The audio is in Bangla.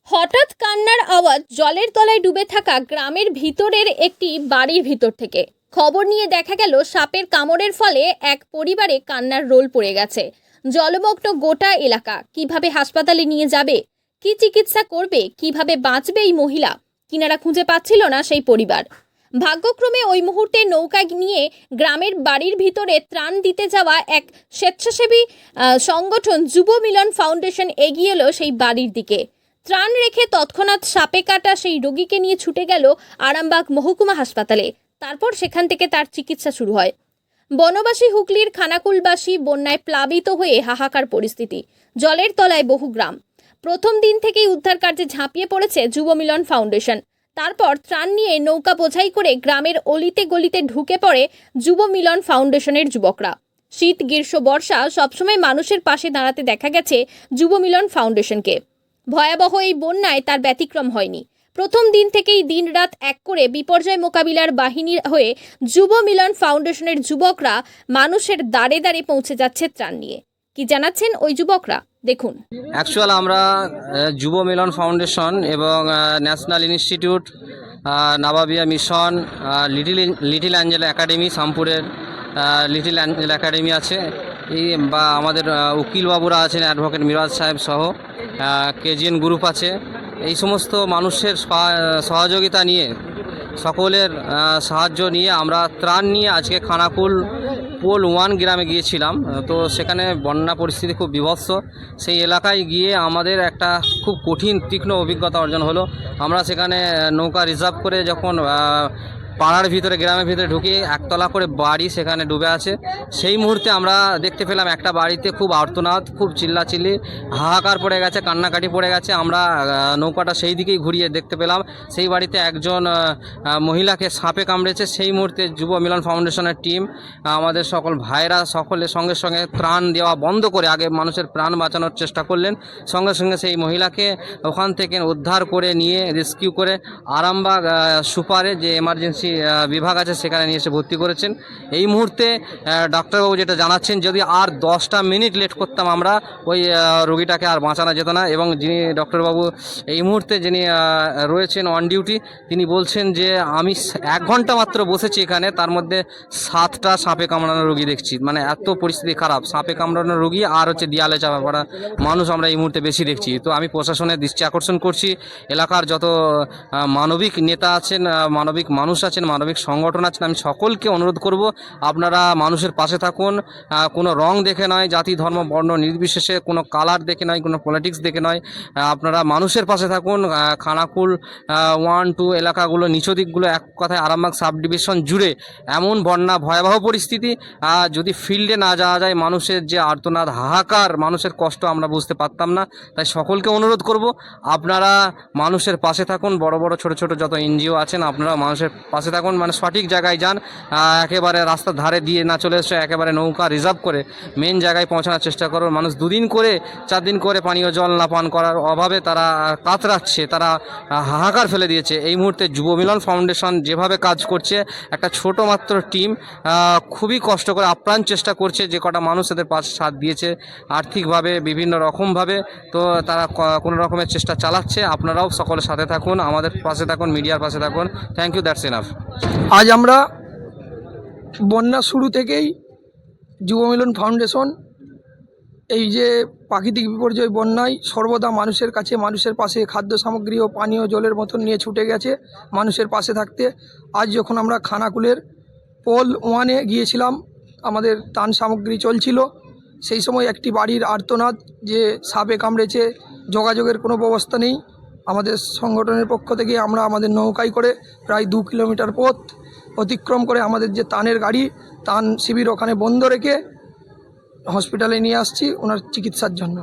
হঠাৎ কান্নার আওয়াজ জলের তলায় ডুবে থাকা গ্রামের ভিতরের একটি বাড়ির ভিতর থেকে। খবর নিয়ে দেখা গেল সাপের কামড়ের ফলে এক পরিবারে কান্নার রোল পড়ে গেছে। জলমগ্ন গোটা এলাকা। কিভাবে হাসপাতালে নিয়ে যাবে, কি চিকিৎসা করবে, কিভাবে বাঁচবে এই মহিলা, কিনারা খুঁজে পাচ্ছিল না সেই পরিবার। ভাগ্যক্রমে ওই মুহূর্তে নৌকা নিয়ে গ্রামের বাড়ির ভিতরে ত্রাণ দিতে যাওয়া এক স্বেচ্ছাসেবী সংগঠন যুব মিলন ফাউন্ডেশন এগিয়ে এলো সেই বাড়ির দিকে। ত্রাণ রেখে তৎক্ষণাৎ সাপে কাটা সেই রোগীকে নিয়ে ছুটে গেল আরামবাগ মহকুমা হাসপাতালে। তারপর সেখান থেকে তার চিকিৎসা শুরু হয়। বনবাসী হুগলির খানাকুলবাসী বন্যায় প্লাবিত হয়ে হাহাকার পরিস্থিতি। জলের তলায় বহু গ্রাম। প্রথম দিন থেকেই উদ্ধার কার্যে ঝাঁপিয়ে পড়েছে যুব মিলন ফাউন্ডেশন। তারপর ত্রাণ নিয়ে নৌকা বোঝাই করে গ্রামের অলিতে গলিতে ঢুকে পড়ে যুব মিলন ফাউন্ডেশনের যুবকরা। শীত, গ্রীষ্ম, বর্ষা সবসময় মানুষের পাশে দাঁড়াতে দেখা গেছে যুব মিলন ফাউন্ডেশনকে। ভয়াবহ এই বন্যায় তার ব্যতিক্রম হয়নি। প্রথম দিন থেকেই দিনরাত এক করে বিপর্যয় মোকাবিলার বাহিনীর হয়ে যুব মিলন ফাউন্ডেশনের যুবকরা মানুষের দাঁড়ে দাঁড়ে পৌঁছে যাচ্ছে ত্রাণ নিয়ে। কি জানাচ্ছেন ওই যুবকরা, দেখুন। অ্যাকচুয়াল আমরা যুব মিলন ফাউন্ডেশন এবং national institute, Nababia mission, little angel academy, শামপুরের লিটিল অ্যাঞ্জেল একাডেমি আছে, এই বা আমাদের উকিলবাবুরা আছেন, অ্যাডভোকেট মিরাজ সাহেব সহ কেজিএন গ্রুপ আছে। এই সমস্ত মানুষের সহযোগিতা নিয়ে, সকলের সাহায্য নিয়ে আমরা ত্রাণ নিয়ে আজকে খানাকুল পোল 1 গ্রামে গিয়েছিলাম। তো সেখানে বন্যা পরিস্থিতি খুব বিভৎস। সেই এলাকায় গিয়ে আমাদের একটা খুব কঠিন তীক্ষ্ণ অভিজ্ঞতা অর্জন হলো। আমরা সেখানে নৌকা রিজার্ভ করে যখন পাড়ার ভিতরে, গ্রামের ভিতরে ঢুকে একতলা করে বাড়ি সেখানে ডুবে আছে, সেই মুহূর্তে আমরা দেখতে পেলাম একটা বাড়িতে খুব আর্তনাদ, খুব চিল্লাচিল্লি, হাহাকার পড়ে গেছে, কান্নাকাটি পড়ে গেছে। আমরা নৌকাটা সেই দিকেই ঘুরিয়ে দেখতে পেলাম সেই বাড়িতে একজন মহিলাকে সাপে কামড়েছে। সেই মুহূর্তে যুব মিলন ফাউন্ডেশনের টিম, আমাদের সকল ভাইরা সকলের সঙ্গে সঙ্গে ত্রাণ দেওয়া বন্ধ করে আগে মানুষের প্রাণ বাঁচানোর চেষ্টা করলেন। সঙ্গে সঙ্গে সেই মহিলাকে ওখান থেকে উদ্ধার করে নিয়ে রেস্কিউ করে আরামবাগ সুপারে যে এমার্জেন্সি বিভাগ আছে সেখানে নিয়ে এসে ভর্তি করেছেন। এই মুহূর্তে ডাক্তারবাবু যেটা জানাচ্ছেন, যদি আর 10টা মিনিট লেট করতাম আমরা ওই রোগীটাকে আর বাঁচানো যেত না। এবং যিনি ডক্টরবাবু এই মুহূর্তে যিনি রয়েছেন অন ডিউটি, তিনি বলছেন যে আমি 1 ঘন্টা মাত্র বসেছি এখানে, তার মধ্যে 7টা সাপে কামড়ানো রোগী দেখছি। মানে এত পরিস্থিতি খারাপ, সাপে কামড়ানো রোগী আর দেয়ালে চাপা পড়া মানুষ আমরা এই মুহূর্তে বেশি দেখছি। তো আমি প্রশাসনের দৃষ্টি আকর্ষণ করছি, এলাকার যত মানবিক নেতা আছেন, মানবিক মানুষ আছেন, মানবিক সংগঠন আছেন, আমি সকলকে অনুরোধ করব আপনারা মানুষের পাশে থাকুন। কোনো রং দেখে নয়, জাতি ধর্ম বর্ণ নির্বিশেষে, কোনো কালার দেখে নয়, কোনো পলিটিক্স দেখে নয়, আপনারা মানুষের পাশে থাকুন। খানাকুল 1, 2 এলাকাগুলো, নিচু দিকগুলো, এক কথায় আরামবাগ সাব ডিভিশন জুড়ে এমন বন্যা ভয়াবহ পরিস্থিতি, যদি ফিল্ডে না যাওয়া যায় মানুষের যে আর্তনাদ, হাহাকার, মানুষের কষ্ট আমরা বুঝতে পারতাম না। তাই সকলকে অনুরোধ করব আপনারা মানুষের পাশে থাকুন। বড় বড় ছোট ছোট যত এনজিও আছেন আপনারা মানুষের পাশে থাকুন, মানে সঠিক জায়গায় যান। একেবারে রাস্তার ধারে দিয়ে না চলে এসে একেবারে নৌকা রিজার্ভ করে মেন জায়গায় পৌঁছানোর চেষ্টা করুন। মানুষ 2 দিন করে 4 দিন করে পানীয় জল না পান করার অভাবে তারা কাতরাচ্ছে, তারা হাহাকার ফেলে দিয়েছে। এই মুহূর্তে যুব মিলন ফাউন্ডেশন যেভাবে কাজ করছে, একটা ছোট মাত্র টিম খুবই কষ্ট করে আপ্রাণ চেষ্টা করছে, যে কটা মানুষ এদের পাশে সাথ দিয়েছে আর্থিকভাবে, বিভিন্ন রকমভাবে, তো তারা কোনো রকমের চেষ্টা চালাচ্ছে। আপনারাও সকলের সাথে থাকুন, আমাদের পাশে থাকুন, মিডিয়ার পাশে থাকুন। Thank you, that's enough. আজ আমরা বন্যা শুরু থেকেই যুব মিলন ফাউন্ডেশন এই যে প্রাকৃতিক বিপর্যয় বন্যায় সর্বদা মানুষের কাছে, মানুষের পাশে খাদ্য সামগ্রী ও পানীয় জলের মতন নিয়ে ছুটে গেছে মানুষের পাশে থাকতে। আজ যখন আমরা খানাকুলের পোল 1-এ গিয়েছিলাম, আমাদের ত্রাণ সামগ্রী চলছিল, সেই সময় একটি বাড়ির আর্তনাদ যে সাপে কামড়েছে, যোগাযোগের কোনো ব্যবস্থা নেই। আমাদের সংগঠনের পক্ষ থেকে আমরা আমাদের নৌকায় করে প্রায় 2 কিলোমিটার পথ অতিক্রম করে আমাদের যে ত্রাণের গাড়ি, ত্রাণ শিবির ওখানে বন্ধ রেখে হসপিটালে নিয়ে আসছি ওনার চিকিৎসার জন্য।